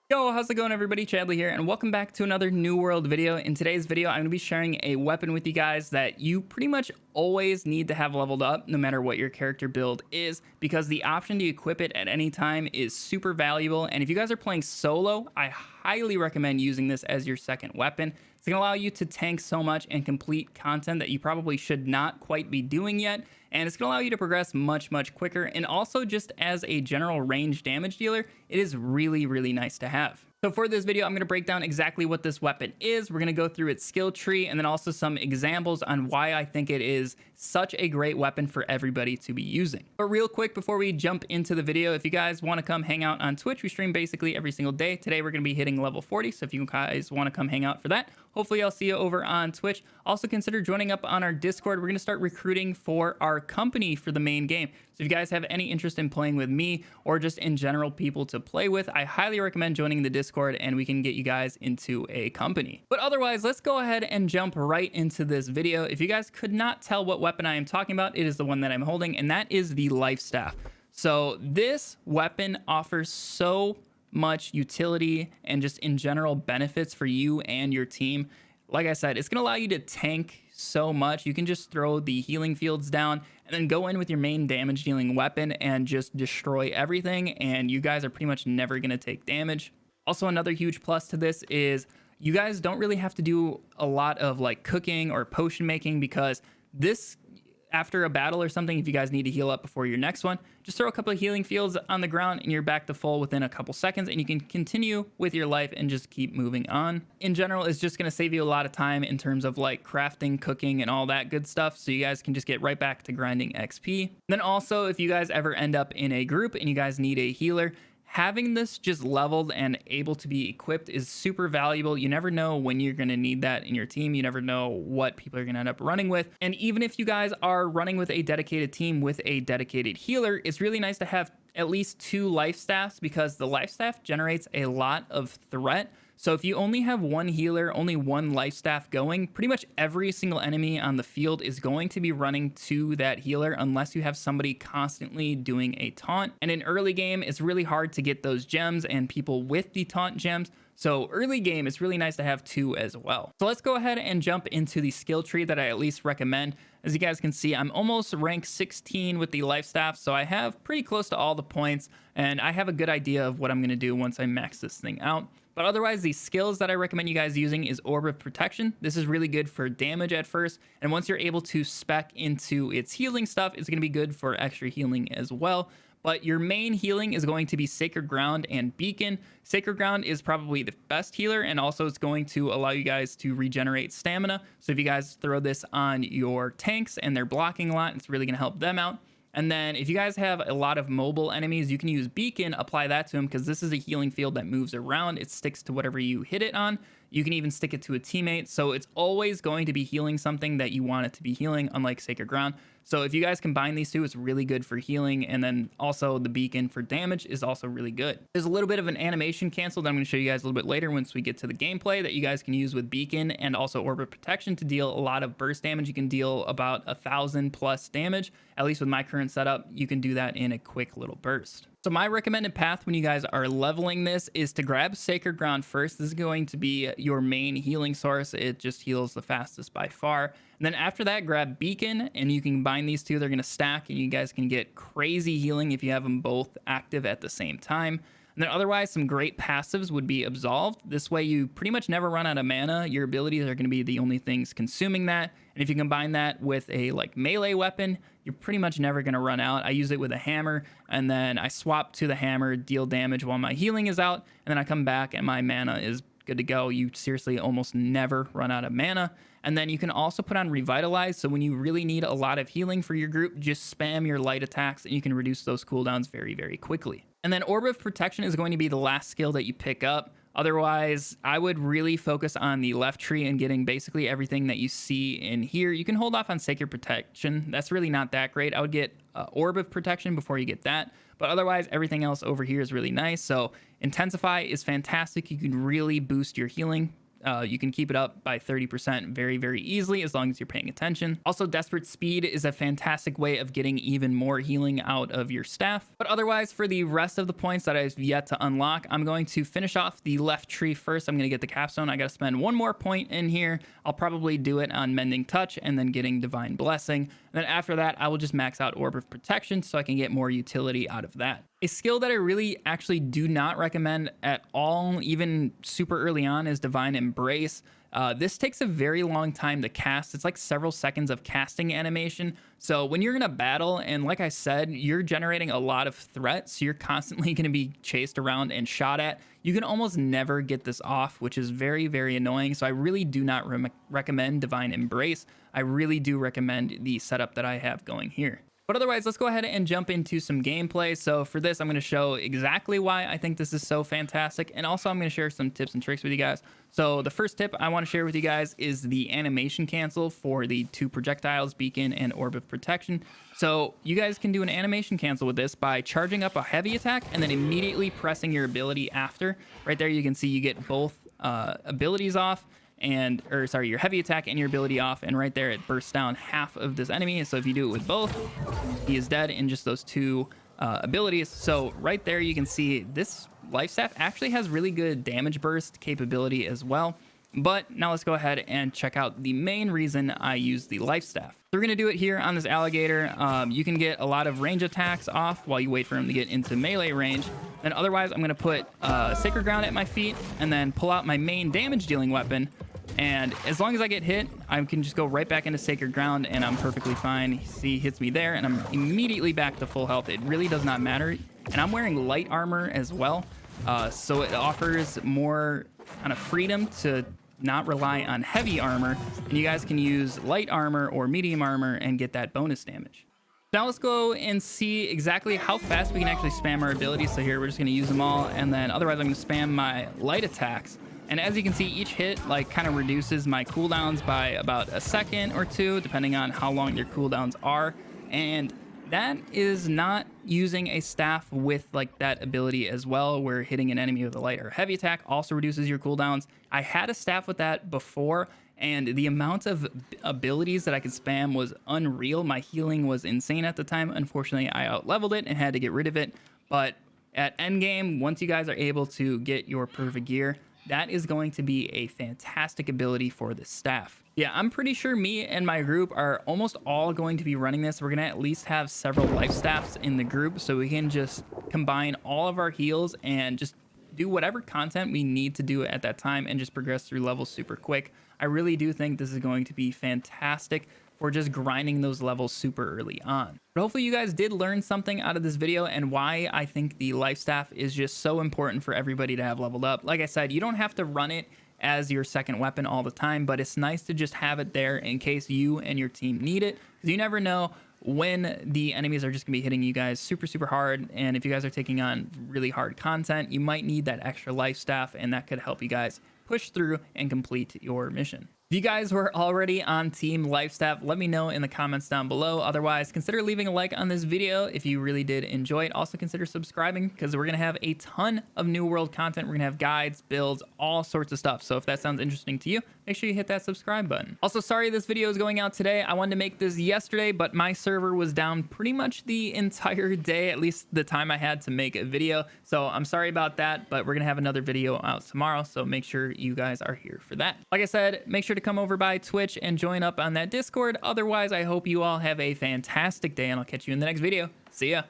Yo, how's it going everybody? Chadley here, and welcome back to another New World video. In today's video, I'm going to be sharing a weapon with you guys that you pretty much always need to have leveled up no matter what your character build is, because the option to equip it at any time is super valuable. And if you guys are playing solo, I highly recommend using this as your second weapon. It's going to allow you to tank so much and complete content that you probably should not quite be doing yet. And it's going to allow you to progress much quicker. And also, just as a general range damage dealer, it is really nice to have. So for this video, I'm going to break down exactly what this weapon is. We're going to go through its skill tree and then also some examples on why I think it is such a great weapon for everybody to be using. But real quick, before we jump into the video, if you guys want to come hang out on Twitch, we stream basically every single day. Today, we're going to be hitting level 40. So if you guys want to come hang out for that, hopefully I'll see you over on Twitch. Also consider joining up on our Discord. We're going to start recruiting for our company for the main game. So if you guys have any interest in playing with me or just in general people to play with, I highly recommend joining the Discord and we can get you guys into a company. But otherwise, let's go ahead and jump right into this video. If you guys could not tell what weapon I am talking about, it is the one that I'm holding, and that is the lifestaff. So this weapon offers so much utility and just in general benefits for you and your team. Like I said, it's going to allow you to tank so much. You can just throw the healing fields down and then go in with your main damage dealing weapon and just destroy everything, and you guys are pretty much never going to take damage. Also, another huge plus to this is you guys don't really have to do a lot of like cooking or potion making, because this, after a battle or something, if you guys need to heal up before your next one, just throw a couple of healing fields on the ground and you're back to full within a couple seconds, and you can continue with your life and just keep moving on. In general, it's just going to save you a lot of time in terms of like crafting, cooking, and all that good stuff, so you guys can just get right back to grinding XP. Then also, if you guys ever end up in a group and you guys need a healer, having this just leveled and able to be equipped is super valuable. You never know when you're going to need that in your team. You never know what people are going to end up running with. And even if you guys are running with a dedicated team with a dedicated healer, it's really nice to have at least 2 lifestaffs, because the lifestaff generates a lot of threat. So if you only have one healer, only one lifestaff going, pretty much every single enemy on the field is going to be running to that healer unless you have somebody constantly doing a taunt. And in early game, it's really hard to get those gems and people with the taunt gems. So early game, it's really nice to have 2 as well. So let's go ahead and jump into the skill tree that I at least recommend. As you guys can see, I'm almost rank 16 with the lifestaff, so I have pretty close to all the points, and I have a good idea of what I'm going to do once I max this thing out. But otherwise, the skills that I recommend you guys using is Orb of Protection. This is really good for damage at first, and once you're able to spec into its healing stuff, it's going to be good for extra healing as well. But your main healing is going to be Sacred Ground and Beacon. Sacred Ground is probably the best healer, and also it's going to allow you guys to regenerate stamina. So if you guys throw this on your tanks and they're blocking a lot, it's really going to help them out. And then if you guys have a lot of mobile enemies, you can use Beacon, apply that to them, because this is a healing field that moves around. It sticks to whatever you hit it on. You can even stick it to a teammate. So it's always going to be healing something that you want it to be healing, unlike Sacred Ground. So if you guys combine these 2, it's really good for healing. And then also the Beacon for damage is also really good. There's a little bit of an animation cancel that I'm going to show you guys a little bit later once we get to the gameplay that you guys can use with Beacon and also Orb of Protection to deal a lot of burst damage. You can deal about 1,000+ damage. At least with my current setup, you can do that in a quick little burst. So my recommended path when you guys are leveling this is to grab Sacred Ground first. This is going to be your main healing source. It just heals the fastest by far. And then after that, grab Beacon, and you can combine these 2. They're going to stack, and you guys can get crazy healing if you have them both active at the same time. And then otherwise, some great passives would be Absolved. This way you pretty much never run out of mana. Your abilities are going to be the only things consuming that. And if you combine that with a like melee weapon, you're pretty much never going to run out. I use it with a hammer, and then I swap to the hammer, deal damage while my healing is out, and then I come back and my mana is good to go. You seriously almost never run out of mana. And then you can also put on Revitalize, so when you really need a lot of healing for your group, just spam your light attacks and you can reduce those cooldowns very quickly. And then Orb of Protection is going to be the last skill that you pick up. Otherwise, I would really focus on the left tree and getting basically everything that you see in here. You can hold off on Sacred Protection. That's really not that great. I would get Orb of Protection before you get that. But otherwise, everything else over here is really nice. So Intensify is fantastic. You can really boost your healing You can keep it up by 30% very, very easily as long as you're paying attention. Also, Desperate Speed is a fantastic way of getting even more healing out of your staff. But otherwise, for the rest of the points that I've yet to unlock, I'm going to finish off the left tree first. I'm going to get the capstone. I got to spend one more point in here. I'll probably do it on Mending Touch and then getting Divine Blessing. And then after that, I will just max out Orb of Protection so I can get more utility out of that. A skill that I really actually do not recommend at all, even super early on, is Divine Embrace. This takes a very long time to cast. It's like several seconds of casting animation. So when you're in a battle, and like I said, you're generating a lot of threat, so you're constantly going to be chased around and shot at. You can almost never get this off, which is very, very annoying. So I really do not recommend Divine Embrace. I really do recommend the setup that I have going here. But otherwise, let's go ahead and jump into some gameplay. So for this, I'm going to show exactly why I think this is so fantastic. And also, I'm going to share some tips and tricks with you guys. So the first tip I want to share with you guys is the animation cancel for the 2 projectiles, Beacon and Orb of Protection. So you guys can do an animation cancel with this by charging up a heavy attack and then immediately pressing your ability after. Right there, you can see you get both abilities off. Your heavy attack and your ability off, and right there it bursts down half of this enemy. So if you do it with both, he is dead in just those 2 abilities. So right there you can see this lifestaff actually has really good damage burst capability as well. But now let's go ahead and check out the main reason I use the lifestaff. So we're going to do it here on this alligator. You can get a lot of range attacks off while you wait for him to get into melee range. Then otherwise, I'm going to put Sacred Ground at my feet and then pull out my main damage dealing weapon. And as long as I get hit, I can just go right back into Sacred Ground and I'm perfectly fine. See, he hits me there and I'm immediately back to full health. It really does not matter. And I'm wearing light armor as well. So it offers more kind of freedom to not rely on heavy armor. And you guys can use light armor or medium armor and get that bonus damage. Now let's go and see exactly how fast we can actually spam our abilities. So here we're just going to use them all. And then otherwise I'm going to spam my light attacks. And as you can see, each hit like kind of reduces my cooldowns by about a second or 2, depending on how long your cooldowns are. And that is not using a staff with like that ability as well, where hitting an enemy with a light or heavy attack also reduces your cooldowns. I had a staff with that before, and the amount of abilities that I could spam was unreal. My healing was insane at the time. Unfortunately, I out-leveled it and had to get rid of it. But at endgame, once you guys are able to get your perfect gear, that is going to be a fantastic ability for the staff. Yeah, I'm pretty sure me and my group are almost all going to be running this. We're going to at least have several life staffs in the group so we can just combine all of our heals and just do whatever content we need to do at that time and just progress through levels super quick. I really do think this is going to be fantastic for just grinding those levels super early on. But hopefully you guys did learn something out of this video and why I think the lifestaff is just so important for everybody to have leveled up. Like I said, you don't have to run it as your second weapon all the time, but it's nice to just have it there in case you and your team need it, because you never know when the enemies are just gonna be hitting you guys super, super hard. And if you guys are taking on really hard content, you might need that extra lifestaff, and that could help you guys push through and complete your mission. If you guys were already on Team Lifestaff, let me know in the comments down below. Otherwise, consider leaving a like on this video if you really did enjoy it. Also, consider subscribing, because we're going to have a ton of New World content. We're going to have guides, builds, all sorts of stuff. So if that sounds interesting to you, make sure you hit that subscribe button. Also, sorry this video is going out today. I wanted to make this yesterday, but my server was down pretty much the entire day, at least the time I had to make a video. So I'm sorry about that, but we're going to have another video out tomorrow. So make sure you guys are here for that. Like I said, make sure to come over by Twitch and join up on that Discord. Otherwise, I hope you all have a fantastic day, and I'll catch you in the next video. See ya.